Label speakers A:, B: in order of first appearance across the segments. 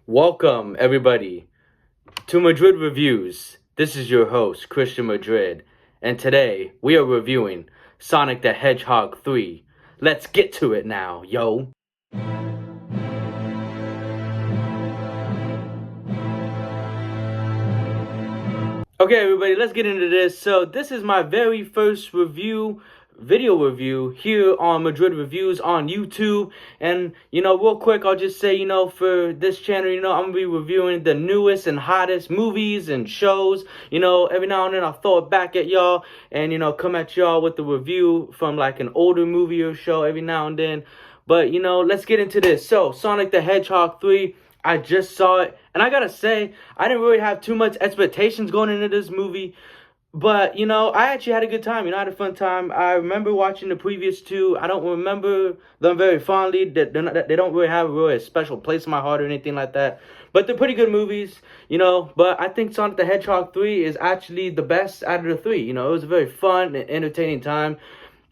A: Welcome, everybody, to Madrid Reviews. This is your host, Christian Madrid, and today we are reviewing Sonic the Hedgehog 3. Let's get to it now, yo! Okay, everybody, let's get into this. So, this is my very first video review here on Madrid Reviews on YouTube. And, real quick, I'll just say, for this channel, I'm going to be reviewing the newest and hottest movies and shows. Every now and then I'll throw it back at y'all and, come at y'all with the review from like an older movie or show every now and then. But, let's get into this. So, Sonic the Hedgehog 3. I just saw it, and I gotta say, I didn't really have too much expectations going into this movie, but, I actually had a good time. I had a fun time. I remember watching the previous two. I don't remember them very fondly. They don't really have really a special place in my heart or anything like that, but they're pretty good movies, but I think Sonic the Hedgehog 3 is actually the best out of the three. It was a very fun and entertaining time.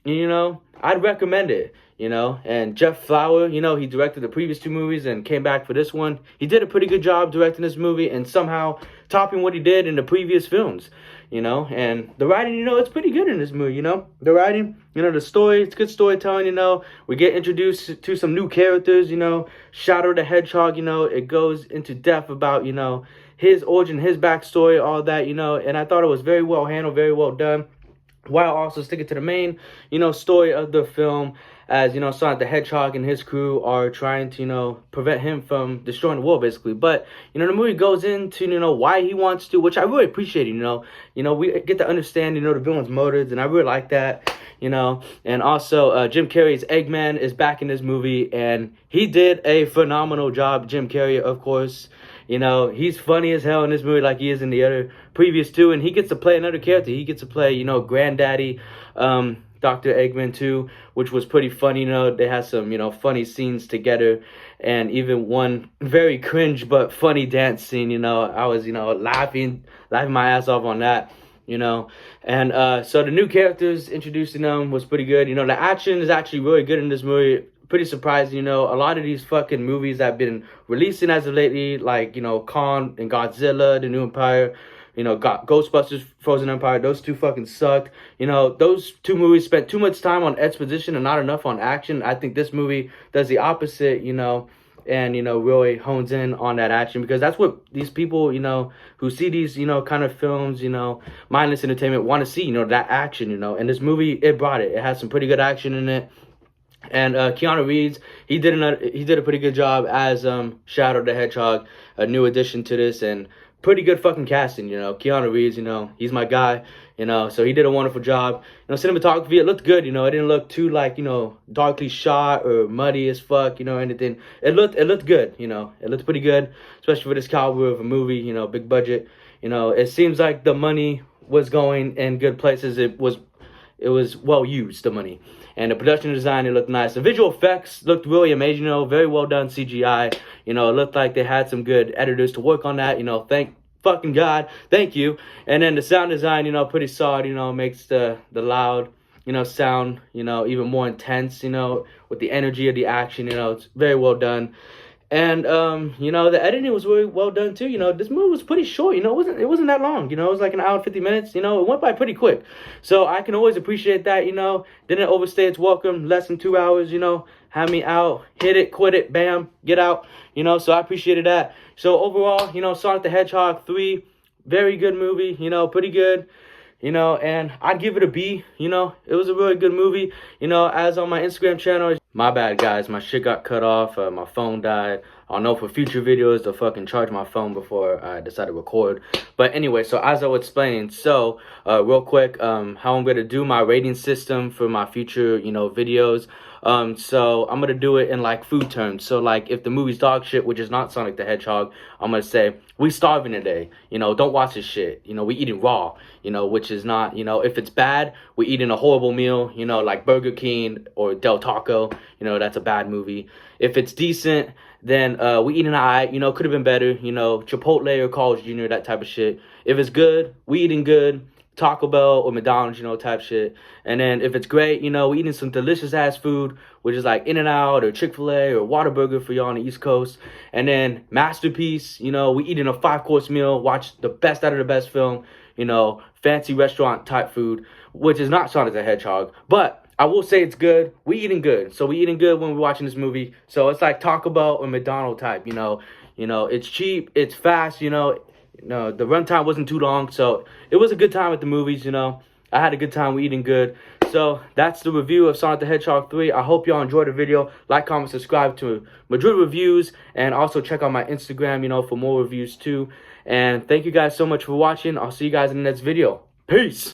A: I'd recommend it. And Jeff Flower, he directed the previous two movies and came back for this one. He did a pretty good job directing this movie and somehow topping what he did in the previous films, and the writing, it's pretty good in this movie, the writing, the story, it's good storytelling, we get introduced to some new characters, Shadow the Hedgehog, it goes into depth about, his origin, his backstory, all that, and I thought it was very well handled, very well done, while also sticking to the main, story of the film, as, Sonic the Hedgehog and his crew are trying to, prevent him from destroying the world, basically. But, the movie goes into, why he wants to, which I really appreciate, we get to understand, the villain's motives, and I really like that, and also, Jim Carrey's Eggman is back in this movie, and he did a phenomenal job, Jim Carrey, of course. He's funny as hell in this movie like he is in the other previous two, and he gets to play another character. He gets to play, Granddaddy, Dr. Eggman too, which was pretty funny. They had some, funny scenes together, and even one very cringe but funny dance scene. I was, laughing my ass off on that. And so the new characters introducing them was pretty good. The action is actually really good in this movie. Pretty surprising, a lot of these fucking movies that have been releasing as of lately, like, Kong and Godzilla, The New Empire, Ghostbusters, Frozen Empire, those two fucking sucked. Those two movies spent too much time on exposition and not enough on action. I think this movie does the opposite, and, really hones in on that action, because that's what these people, who see these, kind of films, mindless entertainment want to see, that action, and this movie, it brought it. It has some pretty good action in it. And Keanu Reeves, he did a pretty good job as Shadow the Hedgehog, a new addition to this, and pretty good fucking casting, Keanu Reeves, he's my guy, so he did a wonderful job. Cinematography, it looked good, it didn't look too, like, darkly shot or muddy as fuck, anything. It looked good, it looked pretty good, especially for this caliber of a movie, big budget. It seems like the money was going in good places. It was well used, the money. And the production design, it looked nice. The visual effects looked really amazing, very well done CGI. It looked like they had some good editors to work on that, thank fucking God, thank you. And then the sound design, pretty solid, makes the loud, sound, even more intense, with the energy of the action, it's very well done. And the editing was really well done too. This movie was pretty short. It wasn't that long. It was like an hour and 50 minutes. It went by pretty quick. So I can always appreciate that. Didn't overstay its welcome. Less than 2 hours. Had me out, hit it, quit it, bam, get out. So I appreciated that. So overall, Sonic the Hedgehog 3, very good movie. Pretty good. And I'd give it a B. It was a really good movie. As on my Instagram channel. My bad, guys. My shit got cut off. My phone died. I'll know for future videos to fucking charge my phone before I decide to record. But anyway, so as I was explaining, so real quick, how I'm going to do my rating system for my future, videos. So I'm gonna do it in like food terms. So like if the movie's dog shit, which is not Sonic the Hedgehog, I'm gonna say we starving today. Don't watch this shit. We eating raw. Which is not. If it's bad, we eating a horrible meal. Like Burger King or Del Taco. That's a bad movie. If it's decent, then we eating alright. Could have been better. Chipotle or Carl's Jr. That type of shit. If it's good, we eating good. Taco Bell or McDonald's, type shit. And then if it's great, we eating some delicious ass food, which is like In-N-Out or Chick-fil-A or Whataburger for y'all on the East Coast. And then Masterpiece, we eating a 5-course meal, watch the best out of the best film, fancy restaurant type food, which is not Sonic the Hedgehog. But I will say it's good. We eating good. So we eating good when we're watching this movie. So it's like Taco Bell or McDonald's type, it's cheap, it's fast, the runtime wasn't too long, so it was a good time at the movies, I had a good time, we eating good. So that's the review of Sonic the Hedgehog 3. I hope y'all enjoyed the video. Like, comment, subscribe to Madrid Reviews, and also check out my Instagram, for more reviews too. And thank you guys so much for watching. I'll see you guys in the next video. Peace!